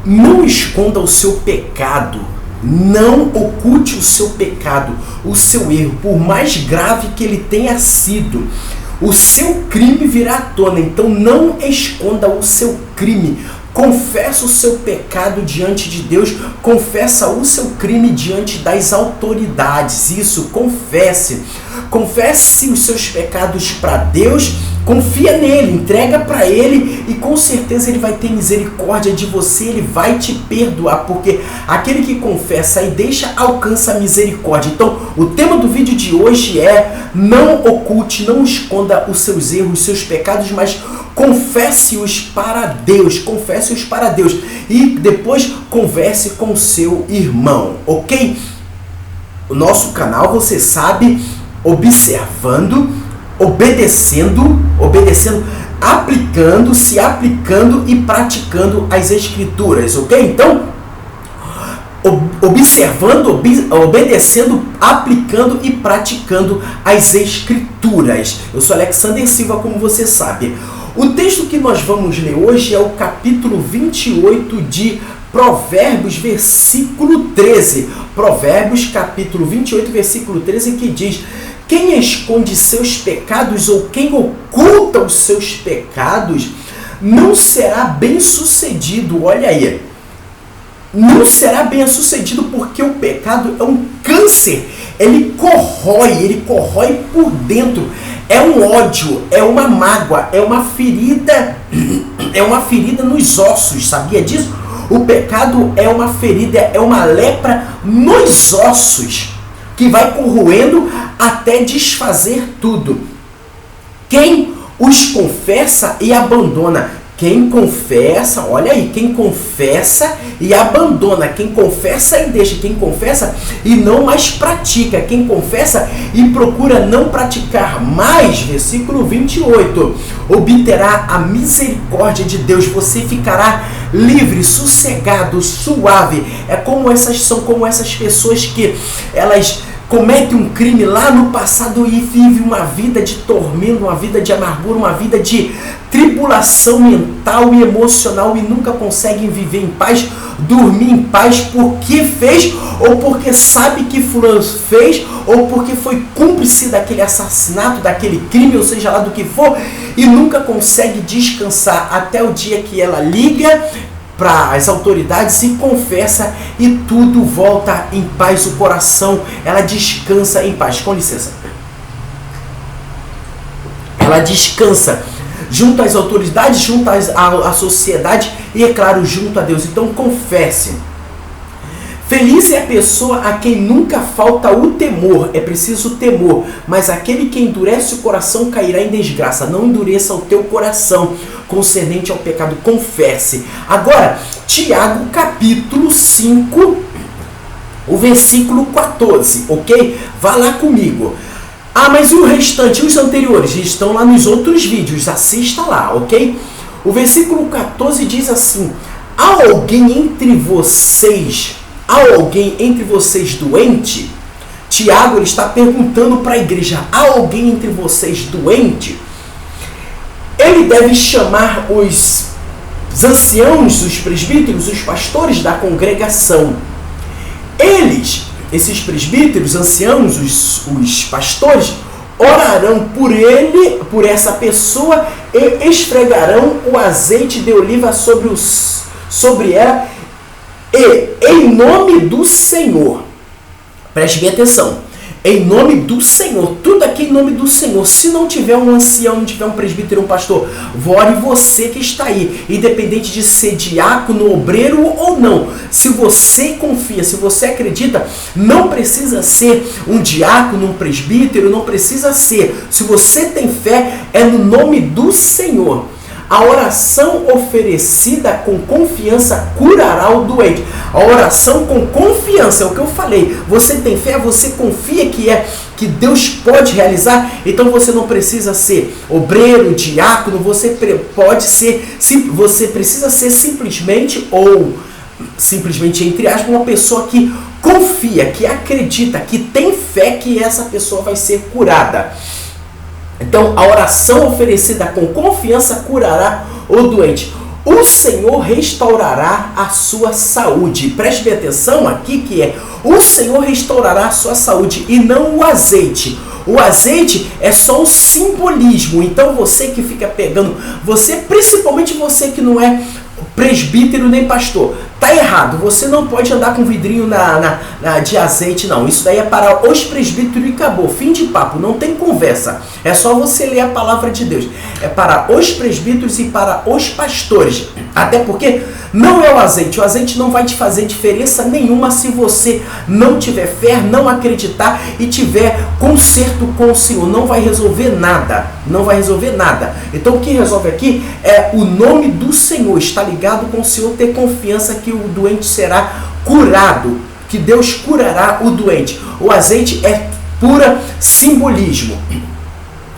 Não esconda o seu pecado, não oculte o seu pecado, o seu erro, por mais grave que ele tenha sido. O seu crime virá à tona, então não esconda o seu crime. Confessa o seu pecado diante de Deus, confessa o seu crime diante das autoridades. Isso, confesse. Confesse os seus pecados para Deus, confia nele, entrega para ele e com certeza ele vai ter misericórdia de você, ele vai te perdoar, porque aquele que confessa e deixa alcança a misericórdia. Então, o tema do vídeo de hoje é: não oculte, não esconda os seus erros, os seus pecados, mas confesse-os para Deus, confesse-os para Deus e depois converse com o seu irmão, ok? O nosso canal, você sabe, observando, obedecendo, aplicando, se aplicando e praticando as escrituras, ok? Então, observando, obedecendo, aplicando e praticando as escrituras. Eu sou Alexander Silva, como você sabe. O texto que nós vamos ler hoje é o capítulo 28 de Provérbios, versículo 13. Provérbios, capítulo 28, versículo 13, que diz: quem esconde seus pecados ou quem oculta os seus pecados não será bem-sucedido. Olha aí. Não será bem-sucedido, porque o pecado é um câncer. Ele corrói por dentro. É um ódio, é uma mágoa, é uma ferida nos ossos. Sabia disso? O pecado é uma ferida, é uma lepra nos ossos, que vai corroendo até desfazer tudo. Quem os confessa e abandona. Quem confessa, olha aí, quem confessa e abandona, quem confessa e deixa, quem confessa e não mais pratica, quem confessa e procura não praticar mais, versículo 28, obterá a misericórdia de Deus, você ficará livre, sossegado, suave. São como essas pessoas que elas comete um crime lá no passado e vive uma vida de tormento, uma vida de amargura, uma vida de tribulação mental e emocional e nunca conseguem viver em paz, dormir em paz porque fez, ou porque sabe que fulano fez, ou porque foi cúmplice daquele assassinato, daquele crime, ou seja lá do que for, e nunca consegue descansar até o dia que ela liga para as autoridades e confessa e tudo volta em paz, o coração, ela descansa em paz. Com licença. Ela descansa junto às autoridades, junto à sociedade e, é claro, junto a Deus. Então, confesse. Feliz é a pessoa a quem nunca falta o temor. É preciso temor, mas aquele que endurece o coração cairá em desgraça. Não endureça o teu coração concernente ao pecado, confesse. Agora, Tiago, capítulo 5, o versículo 14, ok? Vá lá comigo. Ah, mas e o restante, os anteriores? Estão lá nos outros vídeos, assista lá, ok? O versículo 14 diz assim: há alguém entre vocês doente? Tiago, ele está perguntando para a igreja: há alguém entre vocês doente? Ele deve chamar os anciãos, os presbíteros, os pastores da congregação. Esses presbíteros, anciãos, os pastores, orarão por ele, por essa pessoa, e esfregarão o azeite de oliva sobre ela, e em nome do Senhor, preste bem atenção, em nome do Senhor, tudo aqui em nome do Senhor. Se não tiver um ancião, não tiver um presbítero, um pastor, ore você que está aí, independente de ser diácono, obreiro ou não. Se você confia, se você acredita, não precisa ser um diácono, um presbítero, não precisa ser. Se você tem fé, é no nome do Senhor. A oração oferecida com confiança curará o doente. A oração com confiança, é o que eu falei. Você tem fé, você confia que Deus pode realizar, então você não precisa ser obreiro, diácono, você precisa ser simplesmente, ou simplesmente entre aspas, uma pessoa que confia, que acredita, que tem fé que essa pessoa vai ser curada. Então, a oração oferecida com confiança curará o doente. o Senhor restaurará a sua saúde. Preste bem atenção aqui que é o Senhor restaurará a sua saúde e não o azeite. O azeite é só o simbolismo. Então você que fica pegando, você, principalmente você que não é presbítero nem pastor, tá errado. Você não pode andar com vidrinho de azeite, não. Isso daí é para os presbíteros e acabou. Fim de papo, não tem conversa. É só você ler a palavra de Deus. É para os presbíteros e para os pastores. Até porque não é o azeite. O azeite não vai te fazer diferença nenhuma se você não tiver fé, não acreditar e tiver conserto com o Senhor. Não vai resolver nada. Não vai resolver nada. Então o que resolve aqui é o nome do Senhor. Está ligado com o Senhor, ter confiança que o doente será curado, que Deus curará o doente. O azeite é pura simbolismo.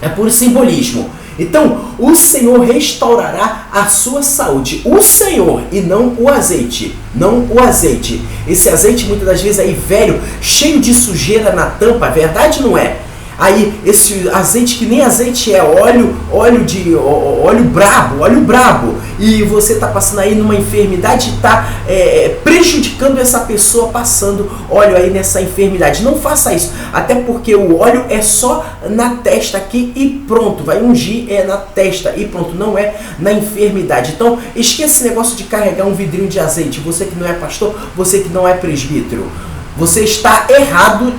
É puro simbolismo. Então, o Senhor restaurará a sua saúde. O Senhor e não o azeite. Não o azeite. Esse azeite muitas das vezes aí velho, cheio de sujeira na tampa. A verdade não é. Aí esse azeite que nem azeite é, óleo brabo, e você está passando aí numa enfermidade e está prejudicando essa pessoa passando óleo aí nessa enfermidade. Não faça isso, até porque o óleo é só na testa aqui e pronto, vai ungir na testa e pronto, não é na enfermidade. Então esqueça esse negócio de carregar um vidrinho de azeite. Você que não é pastor, você que não é presbítero, você está errado.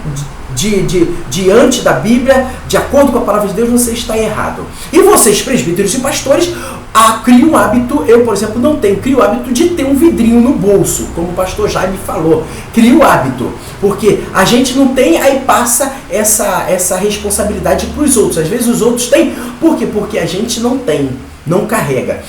Diante da Bíblia, de acordo com a palavra de Deus, você está errado. E vocês, presbíteros e pastores, criam um hábito, eu, por exemplo, não tenho, crio o hábito de ter um vidrinho no bolso, como o pastor Jaime falou. Crio o hábito, porque a gente não tem, aí passa essa responsabilidade para os outros. Às vezes os outros têm, por quê? Porque a gente não tem, não carrega.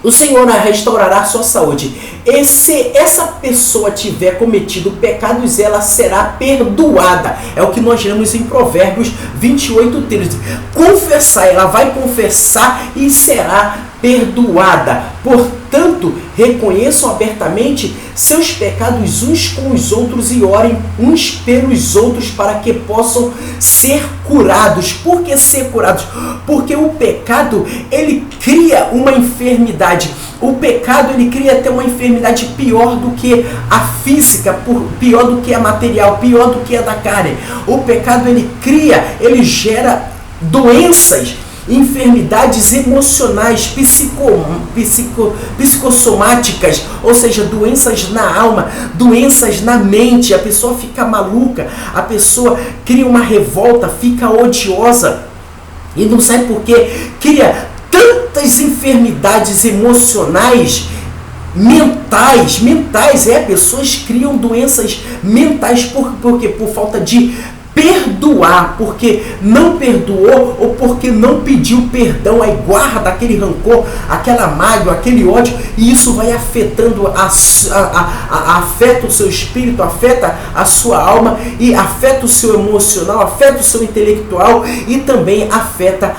O Senhor restaurará a sua saúde. E se essa pessoa tiver cometido pecados, ela será perdoada. É o que nós lemos em Provérbios 28:13. Confessar, ela vai confessar e será perdoada. Portanto, reconheçam abertamente seus pecados uns com os outros e orem uns pelos outros para que possam ser curados. Por que ser curados? Porque o pecado, ele cria uma enfermidade. O pecado, ele cria até uma enfermidade pior do que a física, pior do que a material, pior do que a da carne. O pecado, ele gera doenças, enfermidades emocionais, psicossomáticas, ou seja, doenças na alma, doenças na mente. A pessoa fica maluca, a pessoa cria uma revolta, fica odiosa e não sabe por quê. Cria tantas enfermidades emocionais, mentais, pessoas criam doenças mentais por quê? Por falta de perdoar, porque não perdoou ou porque não pediu perdão, aí guarda aquele rancor, aquela mágoa, aquele ódio, e isso vai afetando, afeta o seu espírito, afeta a sua alma, e afeta o seu emocional, afeta o seu intelectual e também afeta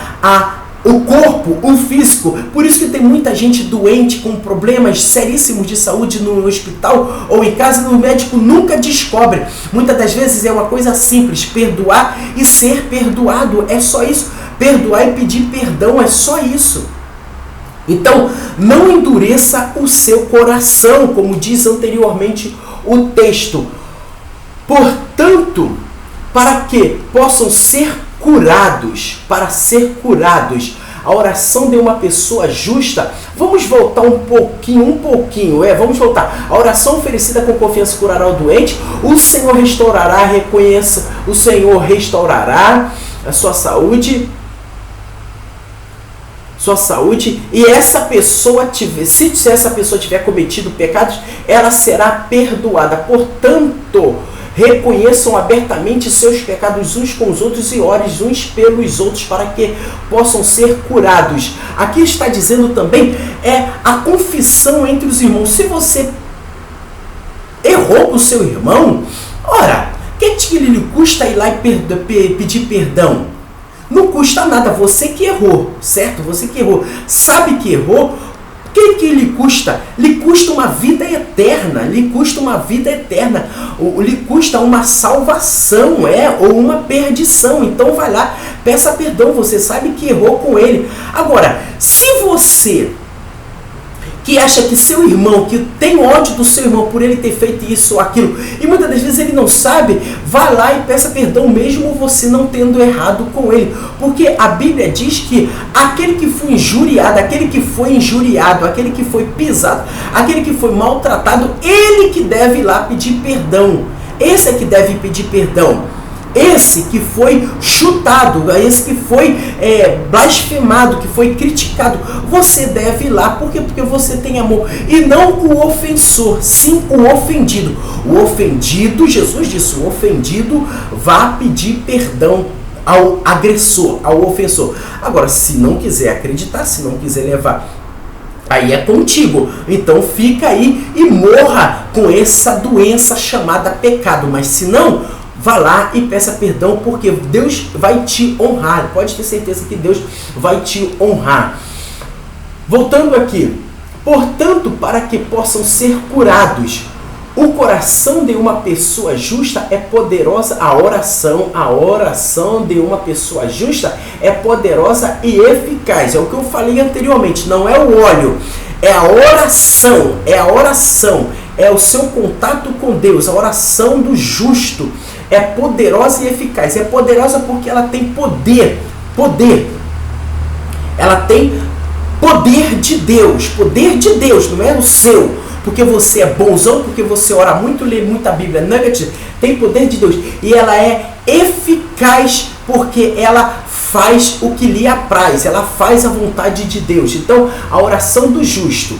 o corpo, o físico. Por isso que tem muita gente doente com problemas seríssimos de saúde no hospital ou em casa, e o médico nunca descobre. Muitas das vezes é uma coisa simples: perdoar e ser perdoado. É só isso. Perdoar e pedir perdão, é só isso. Então, não endureça o seu coração, como diz anteriormente o texto. Portanto, para que possam ser curados, a oração de uma pessoa justa. Vamos voltar um pouquinho, vamos voltar. A oração oferecida com confiança curará o doente. O Senhor restaurará, reconheça, o Senhor restaurará a sua saúde, e essa pessoa se essa pessoa tiver cometido pecados, ela será perdoada. Portanto, reconheçam abertamente seus pecados uns com os outros e orem uns pelos outros para que possam ser curados. Aqui está dizendo também a confissão entre os irmãos. Se você errou com o seu irmão, ora, que lhe custa ir lá e pedir perdão? Não custa nada, você que errou, certo? Você que errou, sabe que errou. O que lhe custa? Lhe custa uma vida eterna, lhe custa uma salvação, ou uma perdição. Então vai lá, peça perdão, você sabe que errou com ele. Agora, se você que acha que seu irmão, que tem ódio do seu irmão por ele ter feito isso ou aquilo, e muitas das vezes ele não sabe, vá lá e peça perdão mesmo você não tendo errado com ele, porque a Bíblia diz que aquele que foi injuriado, aquele que foi pisado, aquele que foi maltratado, ele que deve ir lá pedir perdão, esse é que deve pedir perdão. Esse que foi chutado, esse que foi blasfemado, que foi criticado, você deve ir lá, por quê? Porque você tem amor, e não o ofensor, sim o ofendido. O ofendido, Jesus disse, o ofendido vá pedir perdão ao agressor, ao ofensor. Agora, se não quiser acreditar, se não quiser levar, aí é contigo. Então fica aí e morra com essa doença chamada pecado, mas se não, vá lá e peça perdão, porque Deus vai te honrar. Pode ter certeza que Deus vai te honrar. Voltando aqui. Portanto, para que possam ser curados, o coração de uma pessoa justa é poderosa. A oração de uma pessoa justa é poderosa e eficaz. É o que eu falei anteriormente. Não é o óleo, é a oração. É o seu contato com Deus. A oração do justo é poderosa e eficaz. É poderosa porque ela tem poder. Ela tem poder de Deus, não é o seu, porque você é bonzão, porque você ora muito, lê muita Bíblia, nugget, tem poder de Deus. E ela é eficaz porque ela faz o que lhe apraz, ela faz a vontade de Deus. Então, a oração do justo.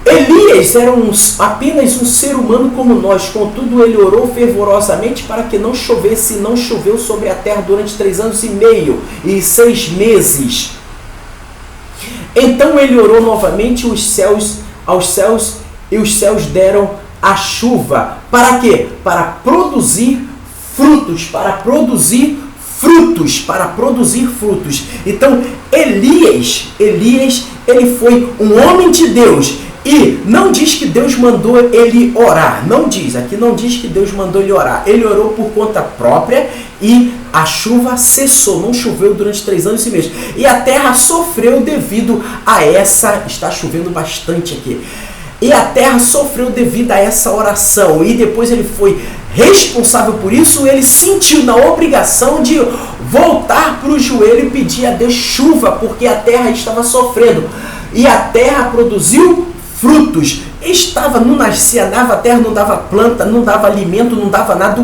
Elias era apenas um ser humano como nós, contudo ele orou fervorosamente para que não chovesse, e não choveu sobre a terra durante 3 anos e meio e 6 meses. Então ele orou novamente aos céus, e os céus deram a chuva. Para quê? Para produzir frutos, Então Elias, ele foi um homem de Deus. E não diz que Deus mandou ele orar. Não diz que Deus mandou ele orar. Ele orou por conta própria e a chuva cessou. Não choveu durante 3 anos e meses. E a terra sofreu devido a essa... Está chovendo bastante aqui. E a terra sofreu devido a essa oração. E depois ele foi responsável por isso. Ele sentiu na obrigação de voltar para o joelho e pedir a Deus chuva, porque a terra estava sofrendo. E a terra produziu frutos. Não nascia nada, a terra não dava planta, não dava alimento, não dava nada.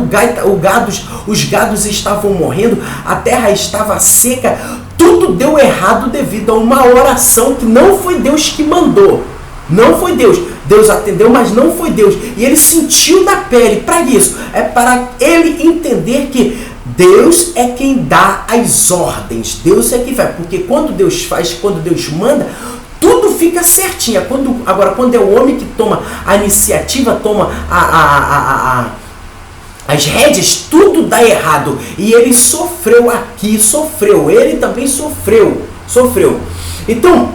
Os gados estavam morrendo, a terra estava seca. Tudo deu errado devido a uma oração que não foi Deus que mandou. Não foi Deus. Deus atendeu, mas não foi Deus. E ele sentiu na pele. Para isso, é para ele entender que Deus é quem dá as ordens. Deus é quem vai. Porque quando Deus faz, quando Deus manda, tudo fica certinho. Agora, quando é o homem que toma a iniciativa, toma as rédeas, tudo dá errado. E ele sofreu aqui, ele também sofreu. Então,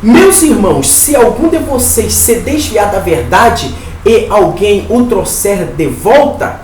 meus irmãos, se algum de vocês se desviar da verdade e alguém o trouxer de volta,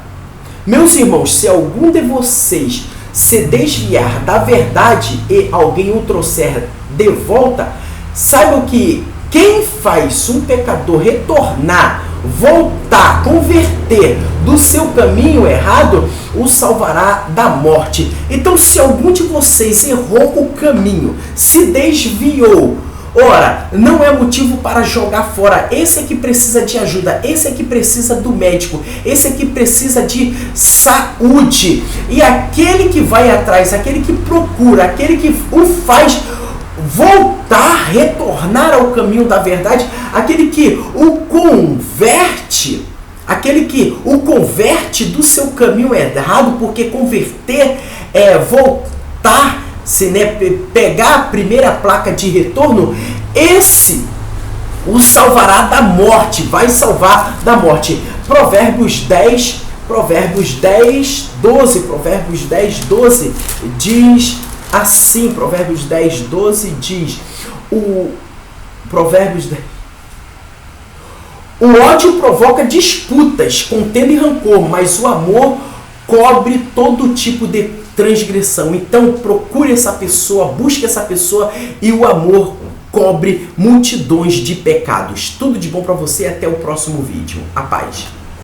meus irmãos, se algum de vocês se desviar da verdade e alguém o trouxer de volta, saibam que quem faz um pecador retornar, voltar, converter do seu caminho errado, o salvará da morte. Então, se algum de vocês errou o caminho, se desviou, ora, não é motivo para jogar fora. Esse é que precisa de ajuda, esse é que precisa do médico, esse é que precisa de saúde. E aquele que vai atrás, aquele que procura, aquele que o faz voltar, retornar ao caminho da verdade, aquele que o converte do seu caminho errado, porque converter é voltar, pegar a primeira placa de retorno, esse o salvará da morte, vai salvar da morte. Provérbios 10, 12 diz assim, Provérbios 10, 12 diz, o ódio provoca disputas, contenda e rancor, mas o amor cobre todo tipo de transgressão. Então procure essa pessoa, busque essa pessoa e o amor cobre multidões de pecados. Tudo de bom para você, até o próximo vídeo. A paz.